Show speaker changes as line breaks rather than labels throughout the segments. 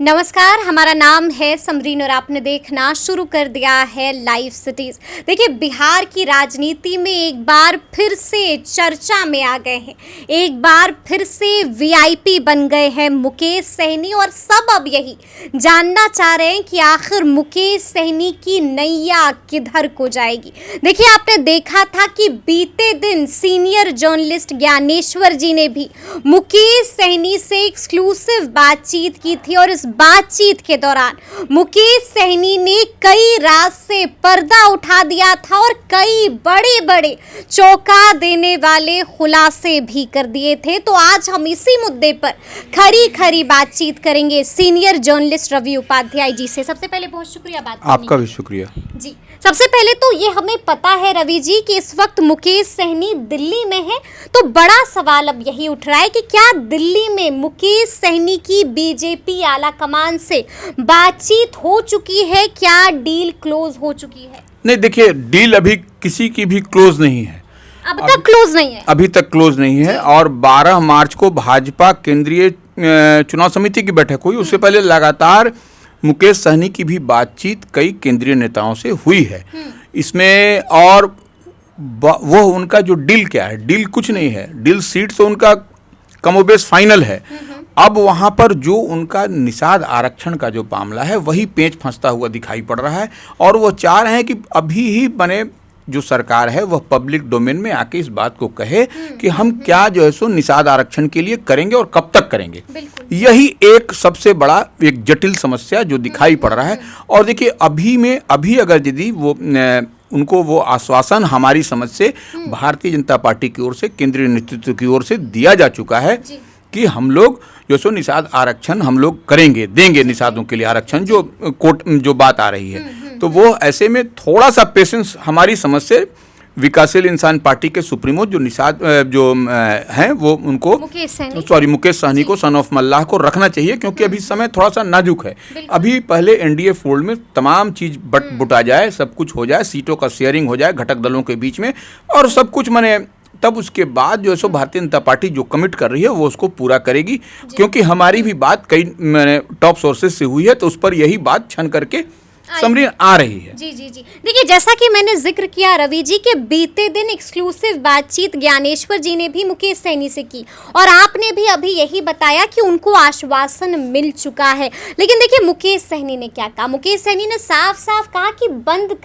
नमस्कार, हमारा नाम है समरीन और आपने देखना शुरू कर दिया है लाइव सिटीज। देखिए, बिहार की राजनीति में एक बार फिर से चर्चा में आ गए हैं, एक बार फिर से वीआईपी बन गए हैं मुकेश सहनी और सब अब यही जानना चाह रहे हैं कि आखिर मुकेश सहनी की नैया किधर को जाएगी। देखिए, आपने देखा था कि बीते दिन सीनियर जर्नलिस्ट ज्ञानेश्वर जी ने भी मुकेश सहनी से एक्सक्लूसिव बातचीत की थी और इस बातचीत के दौरान मुकेश सहनी ने कई राज से पर्दा उठा दिया था और कई बड़े बड़े चौंका देने वाले खुलासे भी कर दिए थे। तो आज हम इसी मुद्दे पर खरी खरी बातचीत करेंगे सीनियर जर्नलिस्ट रवि उपाध्याय जी से। सबसे पहले बहुत शुक्रिया बात करने
आपका भी शुक्रिया
जी। सबसे पहले तो ये हमें पता है रवि जी कि इस वक्त मुकेश सहनी दिल्ली में है, तो बड़ा सवाल अब यही उठ रहा है कि क्या दिल्ली में मुकेश सहनी की बीजेपी आला कमान से बातचीत हो चुकी है, क्या डील क्लोज हो चुकी है?
नहीं, देखिए, डील अभी किसी की भी क्लोज नहीं है,
अब तक क्लोज नहीं है,
अभी तक क्लोज नहीं है। और 12 मार्च को भाजपा केंद्रीय चुनाव समिति की बैठक हुई, उससे पहले लगातार मुकेश सहनी की भी बातचीत कई केंद्रीय नेताओं से हुई है इसमें। और वो उनका जो डील क्या है, डील कुछ नहीं है, डील सीट तो उनका कमोबेश फाइनल है। अब वहाँ पर जो उनका निषाद आरक्षण का जो मामला है वही पेंच फंसता हुआ दिखाई पड़ रहा है और वो चाह रहे हैं कि अभी ही बने जो सरकार है वह पब्लिक डोमेन में आके इस बात को कहे कि हम क्या जो है सो निषाद आरक्षण के लिए करेंगे और कब तक करेंगे। यही एक सबसे बड़ा एक जटिल समस्या जो दिखाई पड़ रहा है। और देखिए, अभी अगर यदि वो उनको वो आश्वासन हमारी समझ से भारतीय जनता पार्टी की ओर से, केंद्रीय नेतृत्व की ओर से दिया जा चुका है कि हम लोग जो सो निषाद आरक्षण हम लोग करेंगे, देंगे निषादों के लिए आरक्षण, जो बात आ रही है। तो वो ऐसे में थोड़ा सा पेशेंस हमारी समझ से विकासशील इंसान पार्टी के सुप्रीमो जो निषाद हैं वो उनको मुकेश सहनी को, सन ऑफ मल्लाह को रखना चाहिए, क्योंकि अभी समय थोड़ा सा नाजुक है। अभी पहले एनडीए फोल्ड में तमाम चीज बुटा जाए, सब कुछ हो जाए, सीटों का शेयरिंग हो जाए घटक दलों के बीच में और सब कुछ माने, तब उसके बाद जो है सो भारतीय जनता पार्टी जो कमिट कर रही है वो उसको पूरा करेगी। क्योंकि हमारी भी बात कई टॉप सोर्सेज से हुई है, तो उस पर यही बात छन करके समरी आ रही है।
जी। देखिए, जैसा कि मैंने जिक्र किया रवि जी के बीते दिन एक्सक्लूसिव बातचीत ज्ञानेश्वर जी ने भी मुकेश सहनी से की और आपने भी अभी यही बताया कि उनको आश्वासन मिल चुका है। लेकिन देखिए, मुकेश सहनी ने क्या कहा? मुकेश सहनी ने साफ साफ कहा कि बंद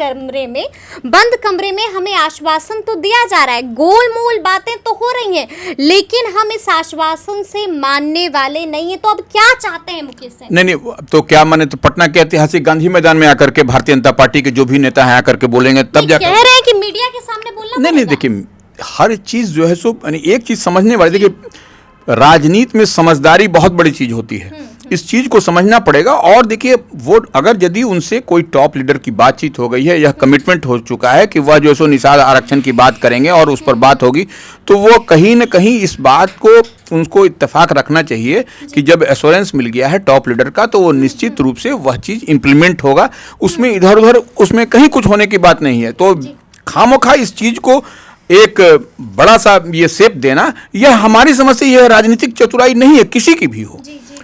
कमरे में हमें आश्वासन तो दिया जा रहा है, गोलमोल बातें तो हो रही हैं, लेकिन हम इस आश्वासन से मानने वाले नहीं है। तो अब क्या चाहते हैं मुकेश सहनी?
नहीं, तो क्या माने, तो पटना के ऐतिहासिक गांधी मैदान में आकर के भारतीय जनता पार्टी के जो भी नेता हैं आकर के बोलेंगे तब जाकर
कह रहे हैं कि मीडिया के सामने बोलना
नहीं, देखिए, हर चीज जो है सो एक चीज समझने वाली, देखिए, राजनीति में समझदारी बहुत बड़ी चीज होती है, इस चीज को समझना पड़ेगा। और देखिए, वो अगर यदि उनसे कोई टॉप लीडर की बातचीत हो गई है, यह कमिटमेंट हो चुका है कि वह जो सो निषाद आरक्षण की बात करेंगे और उस पर बात होगी, तो वो कहीं न कहीं इस बात को उनको इत्तेफाक रखना चाहिए कि जब एश्योरेंस मिल गया है टॉप लीडर का, तो वो निश्चित रूप से वह चीज इंप्लीमेंट होगा, उसमें इधर उधर उसमें कहीं कुछ होने की बात नहीं है। तो खामोखा इस चीज को एक बड़ा सा ये शेप देना, यह हमारी समझ से यह राजनीतिक चतुराई नहीं है, किसी की भी हो।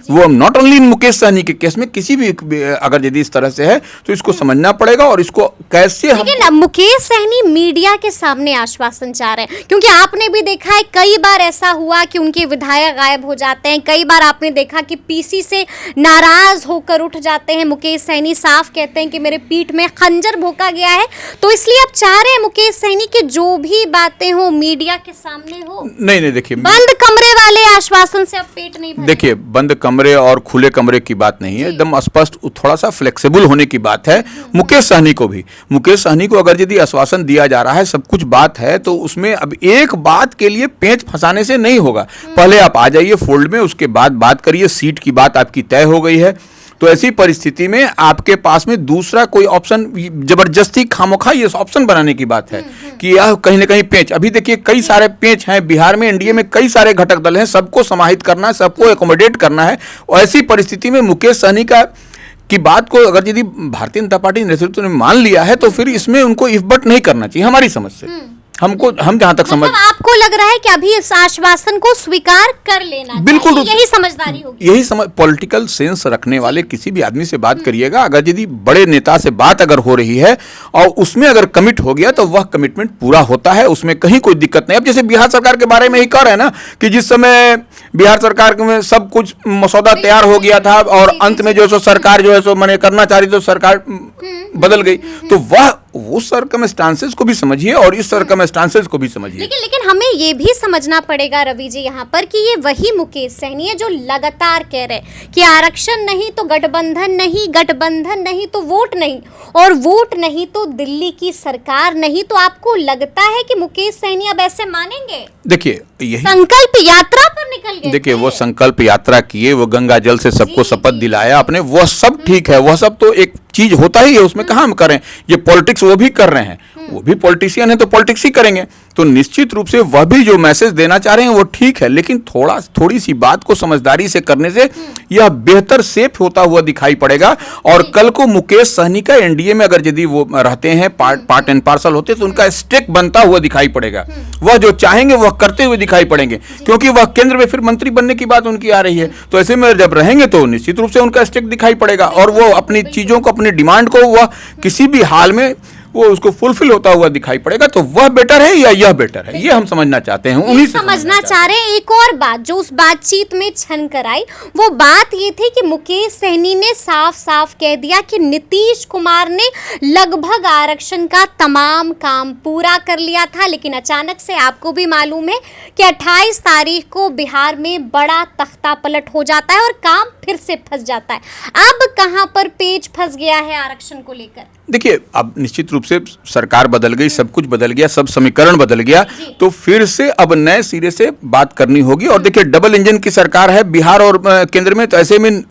वो नॉट ओनली मुकेश सहनी के केस में, किसी भी अगर यदि इस तरह से है तो इसको समझना पड़ेगा और इसको कैसे हम।
लेकिन मुकेश सहनी मीडिया के सामने आश्वासन चाह रहे हैं, क्योंकि आपने भी देखा है कई बार ऐसा हुआ कि उनके विधायक गायब हो जाते हैं, कई बार आपने देखा कि पीसी से नाराज होकर उठ जाते हैं। मुकेश सहनी साफ कहते हैं कि मेरे पीठ में खंजर भोंका गया है, तो इसलिए अब चाह रहे हैं मुकेश सहनी की जो भी बातें हो मीडिया के सामने हो।
नहीं, देखिए,
बंद कमरे वाले आश्वासन से अब पेट नहीं भरेगा।
देखिए, बंद कमरे और खुले कमरे की बात नहीं है, एकदम स्पष्ट थोड़ा सा फ्लेक्सिबल होने की बात है। मुकेश सहनी को अगर यदि आश्वासन दिया जा रहा है, सब कुछ बात है, तो उसमें अब एक बात के लिए पेंच फंसाने से नहीं होगा। पहले आप आ जाइए फोल्ड में, उसके बाद बात करिए, सीट की बात आपकी तय हो गई है, तो ऐसी परिस्थिति में आपके पास में दूसरा कोई ऑप्शन, जबरदस्ती खामोखा ये ऑप्शन बनाने की बात है कि यह कहीं ना कहीं पेंच। अभी देखिए, कई सारे पेंच हैं बिहार में, एनडीए में कई सारे घटक दल हैं, सबको समाहित करना है, सबको एकोमोडेट करना है। और ऐसी परिस्थिति में मुकेश सहनी की बात को अगर यदि भारतीय जनता पार्टी नेतृत्व ने मान लिया है, तो फिर इसमें उनको इफ बट नहीं करना चाहिए हमारी समझ से। हम जहां तक समझ,
मतलब आपको लग रहा है कि अभी इस आश्वासन को स्वीकार कर लेना
बिल्कुल
चाहिए, यही समझदारी होगी।
यही समझ, पॉलिटिकल सेंस रखने वाले किसी भी आदमी से बात करिएगा, अगर यदि बड़े नेता से बात अगर हो रही है और उसमें अगर कमिट हो गया तो वह कमिटमेंट पूरा होता है, उसमें कहीं कोई दिक्कत नहीं। अब जैसे बिहार सरकार के बारे में ही कह रहे हैं ना कि जिस समय बिहार सरकार में सब कुछ मसौदा तैयार हो गया था और अंत में जो सो सरकार जो है सो मैंने करना चाह रही तो सरकार बदल गई, तो वह वो सर्कमस्टांसेस को भी समझिए और इस सर्कमस्टांसेस को भी समझिए।
लेकिन हमें ये भी समझना पड़ेगा रवि जी यहाँ पर कि ये वही मुकेश सहनी है जो लगातार कह रहे हैं कि आरक्षण नहीं तो गठबंधन नहीं, गठबंधन नहीं तो वोट नहीं, और वोट नहीं तो दिल्ली की सरकार नहीं। तो आपको लगता है कि मुकेश सहनी अब ऐसे मानेंगे?
देखिए, यही
संकल्प यात्रा पर निकल गए।
देखिए, वो संकल्प यात्रा किए, वो गंगा जल से सबको शपथ दिलाया आपने, वह सब ठीक है, वह सब तो एक चीज होता ही है, उसमें कहाँ हम करें। ये पॉलिटिक्स वो भी कर रहे हैं, वो भी पॉलिटिशियन है तो पॉलिटिक्स ही करेंगे, तो निश्चित रूप से वह भी जो मैसेज देना चाह रहे हैं वो ठीक है, लेकिन थोड़ी सी बात को समझदारी से करने से यह बेहतर सेफ होता हुआ दिखाई पड़ेगा। और कल को मुकेश सहनी का एनडीए में अगर यदि वो रहते हैं, पार्ट एंड पार्सल होते, तो उनका स्टेक बनता हुआ दिखाई पड़ेगा, वह जो चाहेंगे वह करते हुए दिखाई पड़ेंगे, क्योंकि वह केंद्र में फिर मंत्री बनने की बात उनकी आ रही है। तो ऐसे में जब रहेंगे तो निश्चित रूप से उनका स्टेक दिखाई पड़ेगा और वो अपनी चीजों को, अपनी डिमांड को वह किसी भी हाल में वो उसको फुलफिल होता हुआ दिखाई पड़ेगा। तो वह बेटर है या यह बेटर है, ये हम समझना चाहते हैं, उन्हीं से
समझना चाह रहे हैं। एक और बात जो उस बातचीत में छन कर आई, वो बात ये थी कि मुकेश सहनी ने साफ साफ कह दिया कि नीतीश कुमार ने लगभग आरक्षण का तमाम काम पूरा कर लिया था, लेकिन अचानक से आपको भी मालूम है कि 28 तारीख को बिहार में बड़ा तख्ता पलट हो जाता है और काम फिर से फंस जाता है। अब कहां पर पेच फंस गया है आरक्षण को लेकर?
देखिए, अब निश्चित रूप से सरकार बदल गई, सब कुछ बदल गया, सब समीकरण बदल गया, तो फिर से अब नए सिरे से बात करनी होगी। और देखिए, डबल इंजन की सरकार है बिहार और केंद्र में, तो ऐसे में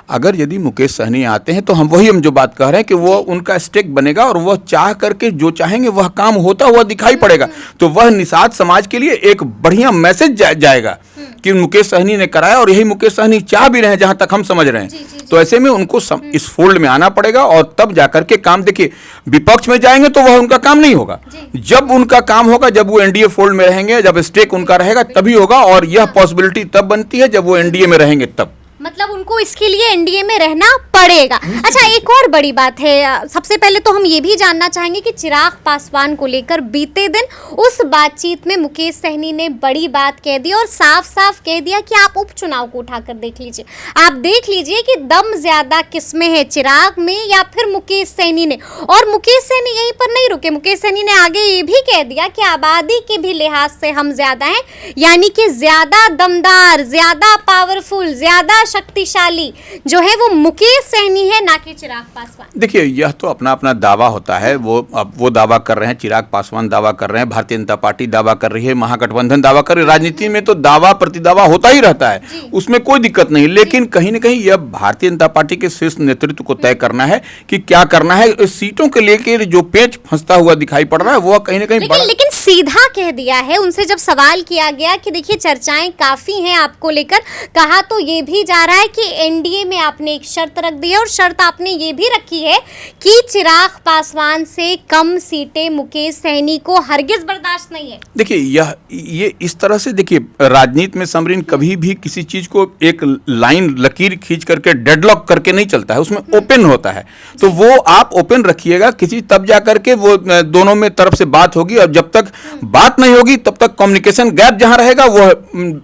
अगर यदि मुकेश सहनी आते हैं तो हम जो बात कह रहे हैं कि वो उनका स्टेक बनेगा और वह चाह करके जो चाहेंगे वह काम होता हुआ दिखाई पड़ेगा। तो वह निषाद समाज के लिए एक बढ़िया मैसेज जाएगा कि मुकेश सहनी ने कराया और यही मुकेश सहनी चाह भी रहे हैं, जहां तक हम समझ रहे हैं। तो ऐसे में उनको इस फोल्ड में आना पड़ेगा और तब जाकर के काम, देखिए विपक्ष में जाएंगे तो वह उनका काम नहीं होगा, जब उनका काम होगा, जब वो एनडीए फोल्ड में रहेंगे, जब स्टेक उनका रहेगा तभी होगा। और यह पॉसिबिलिटी तब बनती है जब वो एनडीए में रहेंगे, तब
मतलब उनको इसके लिए एनडीए में रहना पड़ेगा। अच्छा, एक और बड़ी बात है, सबसे पहले तो हम ये भी जानना चाहेंगे कि चिराग पासवान को लेकर बीते दिन उस बातचीत में मुकेश सहनी ने बड़ी बात कह दी और साफ साफ कह दिया कि आप उपचुनाव को उठाकर देख लीजिए, आप देख लीजिए कि दम ज्यादा किसमें है, चिराग में या फिर मुकेश सहनी ने। और मुकेश सहनी यहीं पर नहीं रुके, मुकेश सहनी ने आगे ये भी कह दिया कि आबादी के भी लिहाज से हम ज्यादा हैं, यानी कि ज्यादा दमदार, ज्यादा पावरफुल, ज्यादा शक्तिशाली जो है वो मुकेश सहनी है, ना कि चिराग पासवान।
देखिए, यह तो अपना अपना दावा होता है, वो दावा कर रहे हैं, चिराग पासवान दावा कर रहे हैं, भारतीय जनता पार्टी दावा कर रही है, महागठबंधन दावा कर रही है। राजनीति में तो दावा प्रतिदावा होता ही रहता है, उसमें कोई दिक्कत नहीं, लेकिन कहीं ना कहीं यह भारतीय जनता पार्टी के शीर्ष नेतृत्व को तय करना है कि क्या करना है। इस सीटों के लेकर जो पेच फंसता हुआ दिखाई पड़ रहा है वह कहीं ना कहीं
लेकिन सीधा कह दिया है। उनसे जब सवाल किया गया कि देखिए चर्चाएं काफी हैं आपको लेकर, कहा तो ये भी जा रहा है कि एनडीए में आपने एक शर्त रख दी है और शर्त आपने ये भी रखी है कि चिराग पासवान से कम सीटें मुकेश सहनी को हरगिज बर्दाश्त नहीं है।
देखिए, ये इस तरह से, देखिए राजनीति में समरीन कभी भी किसी चीज को एक लाइन लकीर खींच करके डेडलॉक करके नहीं चलता है, उसमें ओपन होता है। तो वो आप ओपन रखिएगा किसी, तब जा करके वो दोनों में तरफ से बात होगी, और जब तक बात नहीं होगी तब तक कम्युनिकेशन गैप जहां रहेगा वह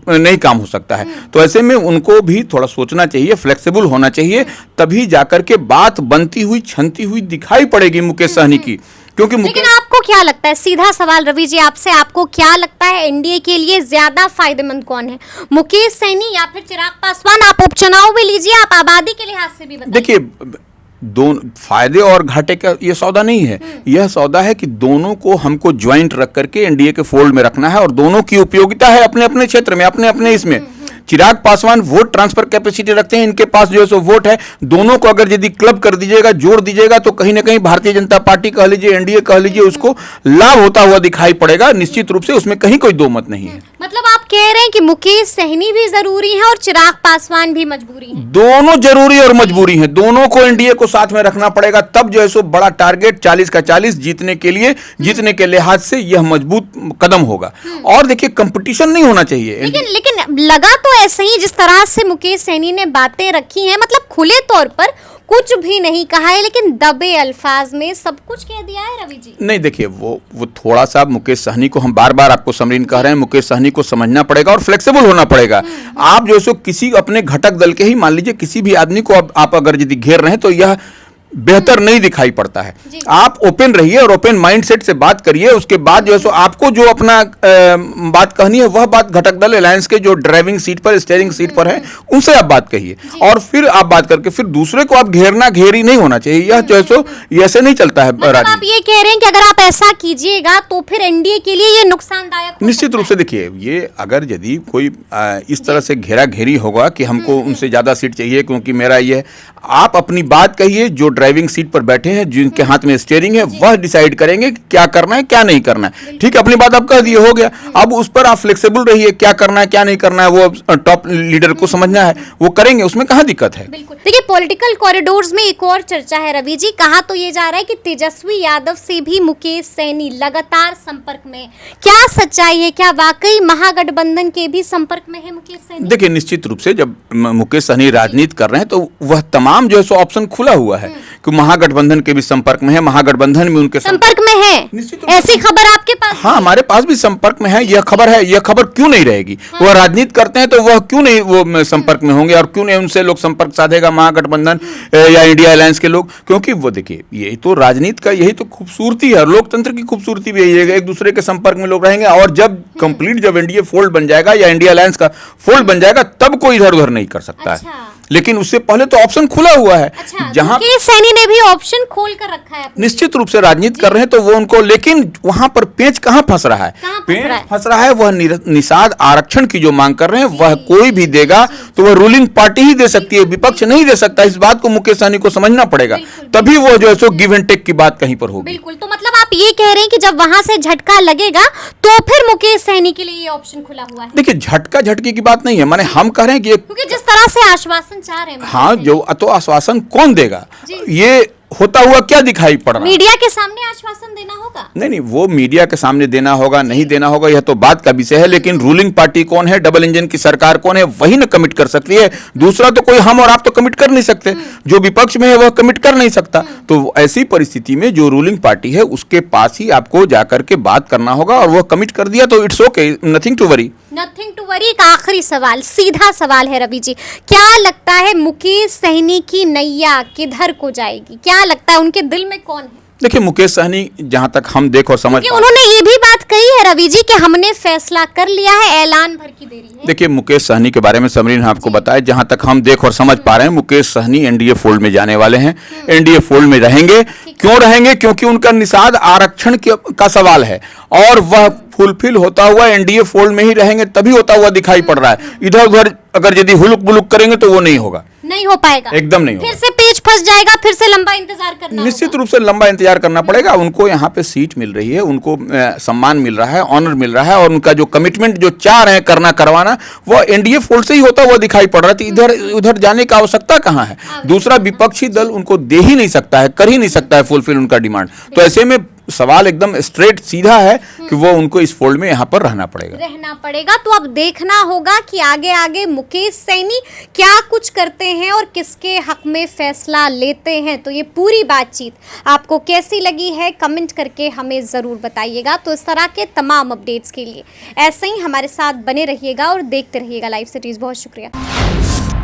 नहीं काम हो सकता है। तो ऐसे में उनको भी थोड़ा सोचना चाहिए, फ्लेक्सिबल होना चाहिए, तभी जाकर के बात बनती हुई छनती हुई दिखाई पड़ेगी मुकेश सहनी की। क्योंकि
लेकिन आपको क्या लगता है, सीधा सवाल रवि जी आपसे, आपको क्या लगता है एनडीए के लिए ज्यादा फायदेमंद कौन है, मुकेश सहनी या फिर चिराग पासवान? आप उपचुनाव भी लीजिए, आप आबादी के लिहाज से भी बताइए।
देखिए, दोनों फायदे और घाटे का ये सौदा नहीं है, यह सौदा है कि दोनों को हमको ज्वाइंट रख करके एनडीए के फोल्ड में रखना है और दोनों की उपयोगिता है अपने अपने क्षेत्र में, अपने अपने इसमें। Chirag Paswan vote transfer capacity रखते हैं, इनके पास जो है सो वोट है, दोनों को अगर यदि क्लब कर दीजिएगा, जोड़ दीजिएगा, तो कहीं ना कहीं भारतीय जनता पार्टी कह लीजिए, एनडीए कह लीजिए, उसको लाभ होता हुआ दिखाई पड़ेगा निश्चित रूप से, उसमें कहीं कोई दो मत नहीं है।
मतलब आप कह रहे हैं कि मुकेश सहनी भी जरूरी है और चिराग पासवान भी मजबूरी है।
दोनों जरूरी और मजबूरी हैं, दोनों को एनडीए को साथ में रखना पड़ेगा, तब जो है सो बड़ा टारगेट 40 का 40 जीतने के लिए, जीतने के लिहाज से यह मजबूत कदम होगा। और देखिए कंपटीशन नहीं होना चाहिए।
लेकिन लगा तो ऐसे ही जिस तरह से मुकेश सहनी ने बातें रखी हैं, मतलब खुले तौर पर कुछ भी नहीं कहा है, लेकिन दबे अल्फाज में सब कुछ कह दिया है रवि जी।
नहीं देखिए, वो थोड़ा सा मुकेश सहनी को, हम बार बार आपको समरीन कह रहे हैं, मुकेश सहनी को समझना पड़ेगा और फ्लेक्सिबल होना पड़ेगा। आप जो है सो किसी अपने घटक दल के ही, मान लीजिए किसी भी आदमी को आप अगर यदि घेर रहे हैं तो यह बेहतर नहीं दिखाई पड़ता है। आप ओपन रहिए और ओपन माइंडसेट से बात करिए। उसके बाद जो है सो आपको जो अपना बात कहनी है वह बात घटक दल अलायंस के जो ड्राइविंग सीट पर, स्टीयरिंग सीट पर है, उनसे आप बात कहिए और फिर आप बात करके फिर दूसरे को आप घेरना घेरी नहीं होना चाहिए। यह जो है सो ऐसे नहीं चलता है।
मतलब आप ये कह रहे हैं कि अगर आप ऐसा कीजिएगा तो फिर एनडीए के लिए ये नुकसानदायक
निश्चित रूप से। देखिए, ये अगर यदि कोई इस तरह से घेरा घेरी होगा कि हमको उनसे ज्यादा सीट चाहिए क्योंकि मेरा ये, आप अपनी बात कहिए। जो ड्राइविंग सीट पर बैठे हैं, जिनके हाथ में स्टीयरिंग है, वह डिसाइड करेंगे कि क्या करना है क्या नहीं करना है। ठीक है, अपनी बात आप कह दिए, हो गया। अब उस पर आप फ्लेक्सिबल रहिए, क्या करना है क्या नहीं करना है वो टॉप लीडर को समझना है, वो करेंगे, उसमें कहाँ दिक्कत है।
बिल्कुल। देखिए, पॉलिटिकल कॉरिडोर्स में एक और चर्चा है रवि जी। कहा तो ये जा रहा है कि तेजस्वी यादव से भी मुकेश सहनी लगातार संपर्क में। क्या सच्चाई है? क्या वाकई महागठबंधन के भी संपर्क में है मुकेश सहनी?
देखिए, निश्चित रूप से जब मुकेश सहनी राजनीति कर रहे हैं तो वह तमाम जो है सो ऑप्शन खुला हुआ है कि महागठबंधन के भी संपर्क में है, महागठबंधन में उनके
संपर्क में है। ऐसी खबर आपके पास?
हाँ, हमारे पास भी संपर्क में है। यह खबर है, यह खबर क्यों नहीं रहेगी? वह राजनीति करते हैं तो वह क्यों नहीं वो संपर्क में होंगे और क्यों नहीं उनसे लोग संपर्क साधेगा महागठबंधन या इंडिया अलायंस के लोग? क्योंकि वो देखिए, यही तो राजनीति का, यही तो खूबसूरती है, लोकतंत्र की खूबसूरती भी यही है, एक दूसरे के संपर्क में लोग रहेंगे। और जब कंप्लीट, जब एनडीए फोल्ड बन जाएगा या इंडिया अलायंस का फोल्ड बन जाएगा, तब कोई इधर उधर नहीं कर सकता है। लेकिन उससे पहले तो ऑप्शन खुला हुआ है।
जहां मुकेश सहनी ने भी ऑप्शन खोल कर रखा है।
निश्चित रूप से राजनीति कर रहे हैं तो वो उनको, लेकिन वहां पर पेंच कहां फंस रहा है? पेंच फंस रहा है वह निषाद आरक्षण की जो मांग कर रहे हैं, वह कोई भी देगा तो वह रूलिंग पार्टी ही दे सकती है, विपक्ष नहीं दे सकता। इस बात को मुकेश सहनी को समझना पड़ेगा, तभी वो जो है सो गिव एंड टेक की बात कहीं पर होगी।
बिल्कुल। तो मतलब आप ये कह रहे हैं कि जब वहां से झटका लगेगा तो फिर मुकेश सहनी के लिए ये ऑप्शन खुला हुआ है।
देखिए, झटका झटके की बात नहीं है, माने हम कह रहे हैं कि
क्योंकि जिस तरह से आश्वासन चाह रहे हैं,
हाँ, जो तो आश्वासन कौन देगा? ये होता हुआ क्या दिखाई पड़ रहा है?
मीडिया के सामने आश्वासन देना होगा?
नहीं, वो मीडिया के सामने देना होगा, नहीं देना होगा, यह तो बात का विषय है। लेकिन रूलिंग पार्टी कौन है, डबल इंजन की सरकार कौन है, वही ना कमिट कर सकती है। दूसरा तो कोई हम और आप तो कमिट कर नहीं सकते, जो विपक्ष में है वह कमिट कर नहीं सकता। तो ऐसी परिस्थिति में जो रूलिंग पार्टी है उसके पास ही आपको जाकर के बात करना होगा, और वह कमिट कर दिया तो it's okay, nothing to worry.
Nothing to worry. एक आखिरी सवाल, सीधा सवाल है रवि जी, क्या लगता है मुकेश सहनी की नैया किधर को जाएगी? क्या लगता है उनके दिल में कौन है?
देखिए, मुकेश सहनी जहां तक हम देख और समझ,
उन्होंने ये भी बात कही है रवि जी कि हमने फैसला कर लिया है, ऐलान भर की देरी है।
देखिए, मुकेश सहनी के बारे में समरीन आपको बताया, जहां तक हम देख और समझ पा रहे हैं, मुकेश सहनी एनडीए फोल्ड में जाने वाले हैं, एनडीए फोल्ड में रहेंगे। क्यों रहेंगे? क्योंकि उनका निषाद आरक्षण का सवाल है और वह फुलफिल होता हुआ एनडीए फोल्ड में ही रहेंगे, तभी होता हुआ दिखाई पड़ रहा है। इधर उधर अगर यदि हुलुक बुलुक करेंगे तो वो नहीं होगा,
नहीं हो पाएगा,
एकदम नहीं होगा।
फिर से पेच फंस जाएगा, फिर से लंबा इंतजार करना
निश्चित रूप से लंबा इंतजार करना पड़ेगा। उनको यहाँ पे सीट मिल रही है, उनको सम्मान मिल रहा है, ऑनर मिल रहा है, और उनका जो कमिटमेंट जो चाह रहे हैं करना करवाना, वो एनडीए फोल्ड से ही होता हुआ दिखाई पड़ रहा है। इधर उधर जाने का आवश्यकता कहाँ है? दूसरा विपक्षी दल उनको दे ही नहीं सकता है, कर ही नहीं सकता है फुलफिल उनका डिमांड। तो ऐसे में सवाल एकदम स्ट्रेट सीधा है कि वो उनको इस फोल्ड में यहाँ पर रहना पड़ेगा।
तो अब देखना होगा कि आगे आगे मुकेश सहनी क्या कुछ करते हैं और किसके हक में फैसला लेते हैं। तो ये पूरी बातचीत आपको कैसी लगी है, कमेंट करके हमें ज़रूर बताइएगा। तो इस तरह के तमाम अपडेट्स के लिए ऐसे ही हमारे साथ बने रहिएगा और देखते रहिएगा लाइव सिटीज़। बहुत शुक्रिया।